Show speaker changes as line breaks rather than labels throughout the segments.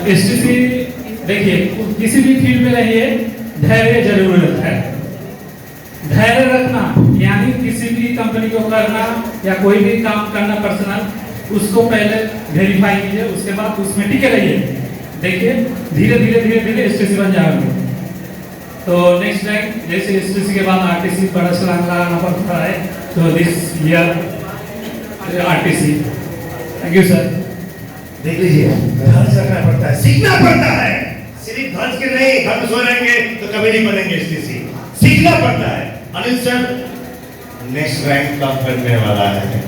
STC देखिए किसी भी फील्ड में रहिए, धैर्य जरूरत है। धैर्य रखना यानी किसी भी कंपनी को करना या कोई भी काम करना पर्सनल, उसको पहले वेरीफाई कीजिए, उसके बाद उसमें टिके रहिए। देखिए धीरे धीरे धीरे धीरे एसटीसी बन जाएंगे। तो नेक्स्ट टाइम जैसे एसटीसी के बाद आरटीसी बड़ा छलांग लगाना पड़ता है, तो this year RTC. Thank you sir.
देख लीजिए, धैर्य रखना पड़ता है, सीखना पड़ता है। सिर्फ धैर्य के नहीं, घर में सो रहेंगे तो कभी नहीं बनेंगे एसटीसी। सीखना पड़ता है। अनिल सर नेक्स्ट रैंक कब बनने वाला है?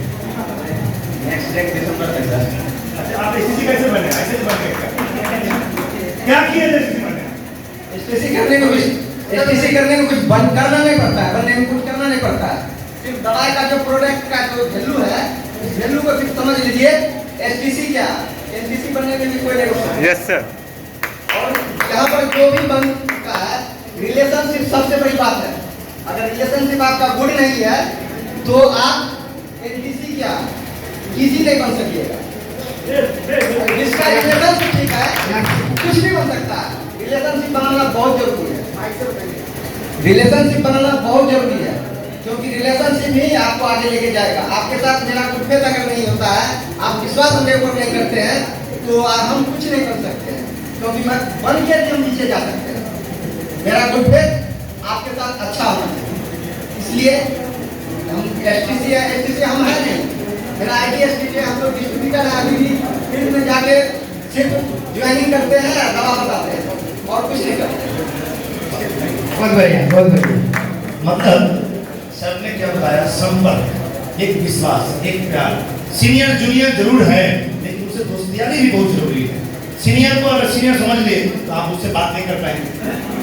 नेक्स्ट रैंक दिसंबर तक सर।
अच्छा, आप एसटीसी कैसे बने? ऐसे बन गए क्या किया एसटीसी बने?
एसटीसी करने को कुछ करना नहीं पड़ता है, बनने में कुछ करना नहीं पड़ता है। सिर्फ दवाई का जो प्रोडक्ट का जो वैल्यू है, उस वैल्यू को सिर्फ समझ लीजिए। एसटीसी क्या, एसटीसी बनने में भी कोई नहीं होता।
Yes sir.
और यहाँ पर जो भी बन चुका है, रिलेशनशिप सबसे बड़ी बात है। अगर रिलेशनशिप आपका गुड नहीं है तो आप एसटीसी क्या इजी नहीं बन सकिएगा। जिसका रिलेशनशिप ठीक है कुछ भी बन सकता है। रिलेशनशिप बनाना बहुत जरूरी है। रिलेशनशिप बनाना बहुत जरूरी है, क्योंकि रिलेशनशिप ही आपको आगे लेके जाएगा। आपके साथ मेरा गुड फेथ अगर नहीं होता है, आप विश्वास मेरे ऊपर नहीं करते हैं, तो हम कुछ नहीं कर सकते हैं। क्योंकि मैं बन के हम नीचे जा सकते हैं। मेरा गुड फेथ आपके साथ अच्छा होना चाहिए। इसलिए हम एसटीसी हम है नहीं। मेरा आईडी एसटीसी, हम लोग डिस्ट्रीब्यूटर है। अभी भी फील्ड में जाके सिर्फ ज्वाइनिंग करते हैं, दवा बताते हैं और कुछ नहीं करते।
बहुत बढ़िया, बहुत बढ़िया। मतलब सर ने क्या बताया? संपर्क, एक विश्वास, एक प्यार। सीनियर जूनियर जरूर है, लेकिन उससे दोस्तियारी भी बहुत जरूरी है। सीनियर को अगर सीनियर समझ ले तो आप उससे बात नहीं कर पाएंगे।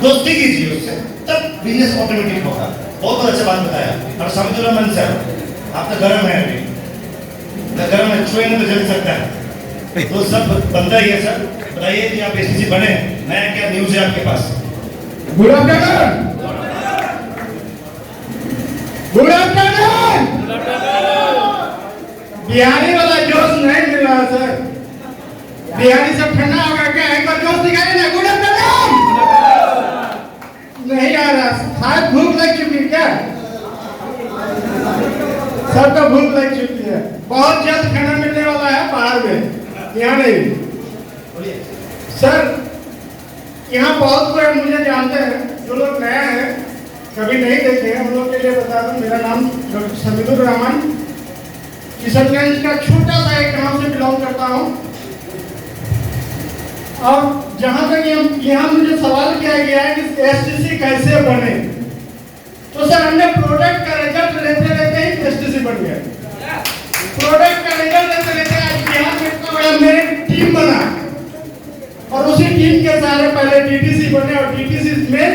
दोस्ती कीजिए उससे, तब बिजनेस ऑटोमेटिक होगा। बहुत अच्छा बात बताया। और समझो ना मन सर, आप तो गर्म है, अभी गर्म है, छुए तो जल सकता है। तो सब बनता ही है सर। बताइए कि आप एसटीसी बने, नया क्या न्यूज है आपके पास?
Good afternoon. Good afternoon. Bihari वाला जोश नहीं मिल रहा सर। बिहारी सब ठंडा होगा क्या? एक बार जोश दिखाइए ना। Good afternoon. नहीं आ रहा, शायद भूख लग चुकी क्या? सब तो भूख लग चुकी है। बहुत जल्द खाना मिलने वाला है बाहर में, यहाँ नहीं। सर यहाँ बहुत कोई मुझे जानते हैं, जो लोग नया है, कभी नहीं देखे हैं, हम लोग के लिए बता दूं। मेरा नाम डॉक्टर समीदुर रहमान, किशनगंज का छोटा सा एक गांव से बिलोंग करता हूं। और जहां तक यहाँ मुझे सवाल किया गया है कि एसटीसी कैसे बने, तो सर हमने प्रोडक्ट का रिजल्ट लेते लेते ही एसटीसी बन गया। प्रोडक्ट का रिजल्ट लेते लेते आज यहाँ से इतना बड़ा मेरी टीम बना, और उसी टीम के सहारे पहले डीटीसी बने और डीटीसी में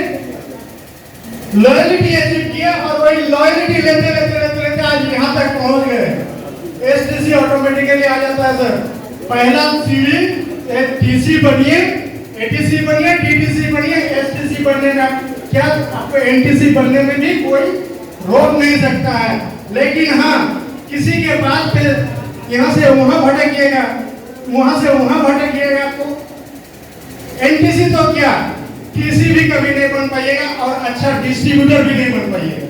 लॉयल्टी अचीव किया, और वही लॉयल्टी लेते लेते लेते लेते आज यहाँ तक पहुँच गए। एसटीसी ऑटोमेटिकली आ जाता है सर। पहला सीढ़ी टीसी बनिए, एटीसी बनिए, डीटीसी बनिए, एसटीसी बनने में क्या आपको एनटीसी बनने में भी कोई रोक नहीं सकता है। लेकिन हाँ, किसी के बाद फिर यहाँ से वहाँ भटकिएगा, वहाँ से वहाँ भटकिएगा, तो एनटीसी तो क्या टीसी भी कभी नहीं बन पाइएगा और अच्छा डिस्ट्रीब्यूटर भी नहीं बन पाइएगा।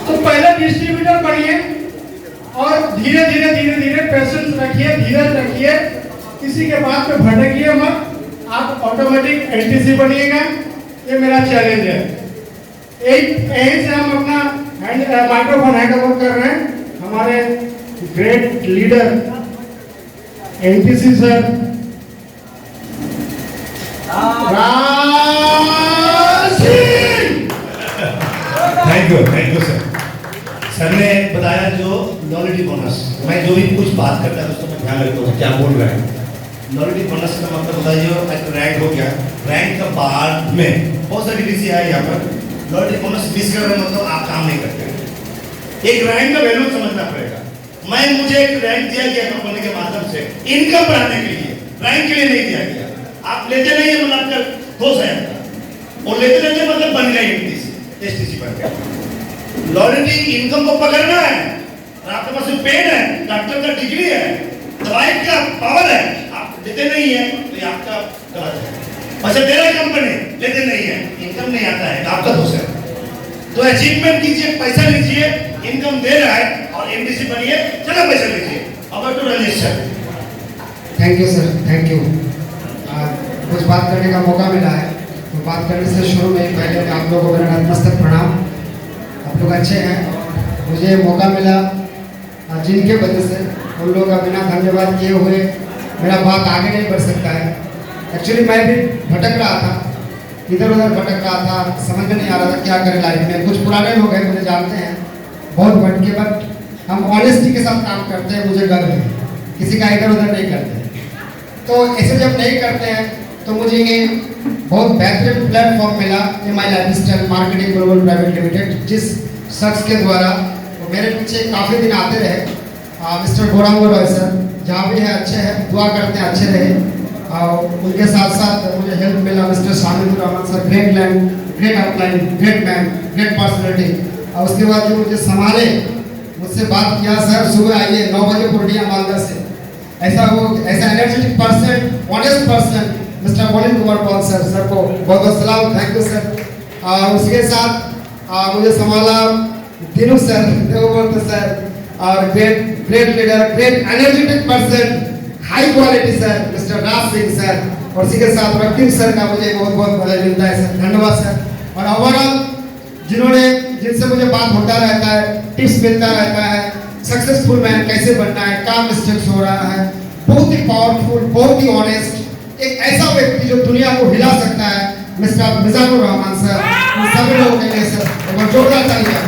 तो पहले डिस्ट्रीब्यूटर बनिए और धीरे धीरे धीरे धीरे पेशेंस रखिए, धीरज रखिए, किसी के बात पे भटकिए मत, आप ऑटोमेटिक एनटीसी बनिएगा। ये मेरा चैलेंज है। यही से हम अपना माइक्रोफोन हैंड ओवर कर रहे हैं हमारे great leader NTC sir
thank you sir. Sir ने बताया जो लॉयल्टी बोनस, मैं जो भी कुछ बात करता है दोस्तों मैं ध्यान रखता हूँ क्या बोल रहे हैं। लॉयल्टी बोनस का मतलब बताइए, रैंक हो गया, रैंक का बाद में बहुत सारी डीसी है यहाँ पर। लॉयल्टी बोनस मिस कर रहे मतलब आप काम नहीं करते। एक रैंक का वैल्यू समझना पड़ेगा। मुझे एक रैंक दिया गया कंपनी के माध्यम से इनकम बढ़ाने के लिए, रैंक के लिए नहीं दिया गया। आप लेते नहीं है मतलब आपका हो जाएगा, और लेते लेते मतलब बन गया एसटीसी बन गया। लॉयल्टी इनकम को पकड़ना है, और आपके पास पेन है, डॉक्टर का डिग्री है, दवाई का पावर है, आप लेते नहीं है तो ये आपका गलत है। पैसा दे रहा है कंपनी, लेकिन नहीं है, इनकम नहीं आता है, आपका दोष है। तो अचीवमेंट कीजिए, पैसा लीजिए, इनकम दे रहा है और एमडीसी बनिए, चलो पैसा लीजिए। Over to Rajneesh sir.
Thank you sir, thank you. कुछ बात करने का मौका मिला है, तो बात करने से शुरू में पहले आप लोगों को मेरा नतमस्तक प्रणाम। आप लोग अच्छे हैं, मुझे मौका मिला जिनके वजह से उन लोगों का बिना धन्यवाद किए हुए मेरा बात आगे नहीं बढ़ सकता है। एक्चुअली मैं भी भटक रहा था, इधर उधर भटक रहा था, समझ में नहीं आ रहा था क्या करें लाइफ में। कुछ पुराने लोग हैं, मुझे जानते हैं, बहुत भटके, बट हम ऑनेस्टी के साथ काम करते हैं, मुझे गर्व है, किसी का इधर उधर नहीं करते। तो ऐसे जब नहीं करते हैं तो मुझे ये बहुत बेहतरीन प्लेटफॉर्म मिला MI lifestyle marketing global private limited, जिस शख्स के द्वारा तो मेरे पीछे काफ़ी दिन आते रहे, मिस्टर गौरांग रॉय सर, जहाँ भी है अच्छे हैं, दुआ करते हैं अच्छे रहे। और उनके साथ साथ मुझे हेल्प मिला mister Shamidur Rahman sir, great land, great outline, great man, great personality. और उसके बाद जो मुझे संभाले, मुझसे बात किया, सर सुबह आइए 9 बजे पूर्णिया मालदा से, ऐसा energetic person, honest person mister Molin Kumar Paul sir, sir को बहुत बहुत सलाम, थैंक यू सर। और उसके साथ मुझे संभाला दिनू सर, देवव्रत सर, और great leader, great energetic person, high quality sir mister Raj Singh sir, और उसी के साथ रकीब सर का मुझे बहुत बहुत बधाई मिलता है सर, धन्यवाद सर। और ओवरऑल जिनसे मुझे बात होता रहता है, टिप्स मिलता रहता है, सक्सेसफुल मैन कैसे बनना है, क्या मिस्टेक्स हो रहा है, बहुत ही पावरफुल, बहुत ही ऑनेस्ट, एक ऐसा व्यक्ति जो दुनिया को हिला सकता है, मिस्टर मिजानुर रहमान सर, उन सभी लोगों के लिए सर एक जोरदार तालियां।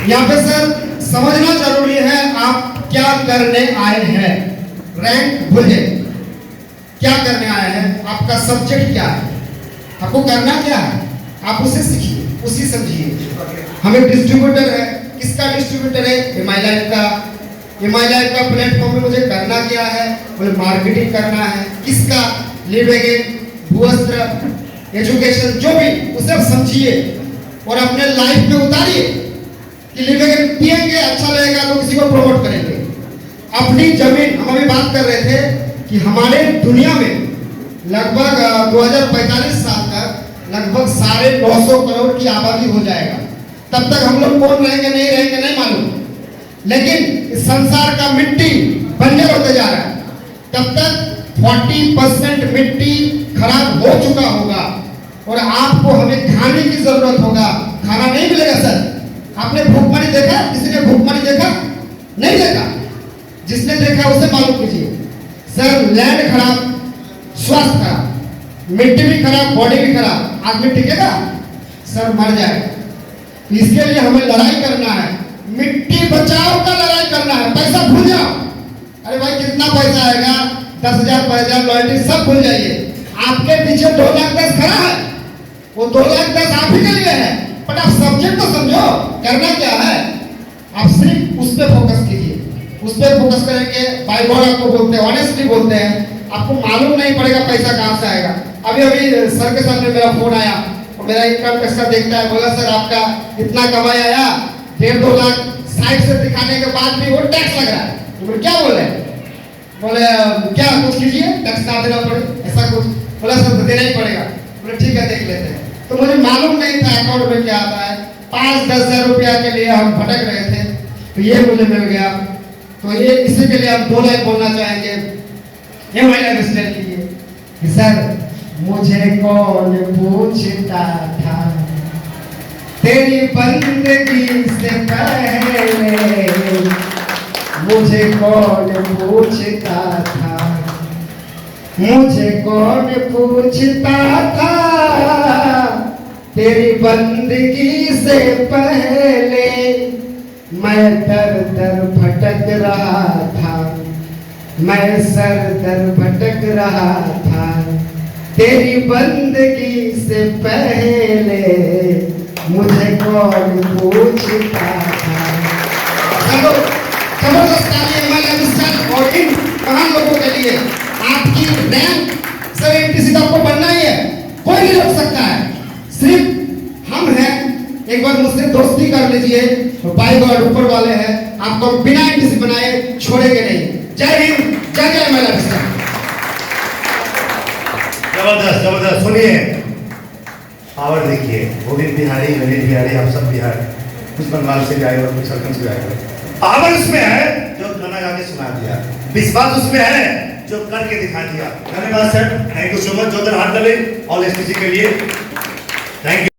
यहाँ पे सर समझना जरूरी है आप क्या करने आए हैं, रैंक भूलिए, क्या करने आए हैं, आपका सब्जेक्ट क्या है, आपको करना क्या है, आप उसे सीखिए, उसी समझिए। हम एक डिस्ट्रीब्यूटर है, किसका डिस्ट्रीब्यूटर है, MI लाइफ का। MI लाइफ का प्लेटफॉर्म में मुझे करना क्या है, मुझे मार्केटिंग करना है, किसका, लिविंग, भूवस्त्र, एजुकेशन, जो भी उसे आप समझिए और अपने लाइफ में उतारिए कि लिविंग पिएंगे अच्छा लगेगा तो किसी को प्रमोट करेंगे। अपनी जमीन, हम अभी बात कर रहे थे कि हमारे दुनिया में लगभग 2045 साल तक लगभग 950 करोड़ की आबादी हो जाएगा। तब तक हम लोग कौन रहेंगे नहीं मालूम, लेकिन इस संसार का मिट्टी बंजर होते जा रहा है। तब तक 40% मिट्टी खराब हो चुका होगा और आपको हमें खाने की जरूरत होगा, खाना नहीं मिलेगा सर। आपने भूखमरी देखा, किसी ने भूखमरी देखा? नहीं देखा। जिसने देखा उसे मालूम कीजिए सर। लैंड खराब, स्वास्थ्य खराब, मिट्टी भी खराब, बॉडी भी खराब, आदमी टिकेगा सर, मर जाएगा। इसके लिए हमें लड़ाई करना है, मिट्टी बचाओ का लड़ाई करना है। पैसा भूल जाओ, अरे भाई कितना पैसा आएगा, 10,000 पैसा लॉयल्टी सब भूल जाइए। आपके पीछे 2,10,000 खड़ा है, वो 2,10,000 आप ही के लिए है, बट आप सब्जेक्ट तो समझो, करना क्या है। आप सिर्फ उस पर फोकस कीजिए, उस पर फोकस करेंगे। बाय गॉड आपको बोलते हैं, ऑनेस्टली बोलते हैं, आपको मालूम नहीं पड़ेगा पैसा कहाँ से आएगा। अभी सर के सामने मेरा फोन आया और मेरा इनकम कैसा देखता है, बोला सर आपका इतना कमाई आया, 1.5-2 लाख साइड से दिखाने के बाद भी वो टैक्स लग रहा है। तो बोले क्या बोले क्या कुछ कीजिए, टैक्स ना देना पड़े, ऐसा कुछ। बोला सर देना ही पड़ेगा। बोले ठीक है देख लेते हैं। तो मुझे मालूम नहीं था अकाउंट में क्या आता है। 5-10 हज़ार रुपया के लिए हम भटक रहे थे, तो ये मुझे मिल गया। तो ये इसी के लिए हम 2 लाइन बोलना चाहेंगे MI लाइफस्टाइल के लिए कि सर मुझे कौन पूछता था तेरी बंदगी से पहले, मुझे कौन पूछता था, मुझे कौन पूछता था तेरी बंदगी से पहले। मैं दर दर भटक रहा था, मैं सर दर भटक रहा था तेरी बंदगी से पहले, मुझे कौन पूछता था। जबरदस्त और इन महान लोगों के लिए आपकी रैंक सर एमटीसी का आपको बनना ही है, कोई नहीं रोक सकता है, सिर्फ हम हैं। एक बार मुझसे दोस्ती कर लीजिए, तो बाई गॉड ऊपर वाले हैं, आपको बिना एमटीसी बनाए छोड़ेंगे नहीं। जय हिंद, जय जय MI लाइफस्टाइल।
जबरदस्त सुनिए पावर देखिए, वो भी बिहारी, गणेश बिहारी, आप सब बिहार, कुछ बंगाल से भी आए और कुछ सरकम से आए हुए। पावर उसमें है जो गाना गा के सुना दिया, विश्वास उसमें है जो करके दिखा दिया। धन्यवाद sir, thank you so much. जो हाथ डाले ऑल एसटीसी के लिए, थैंक यू।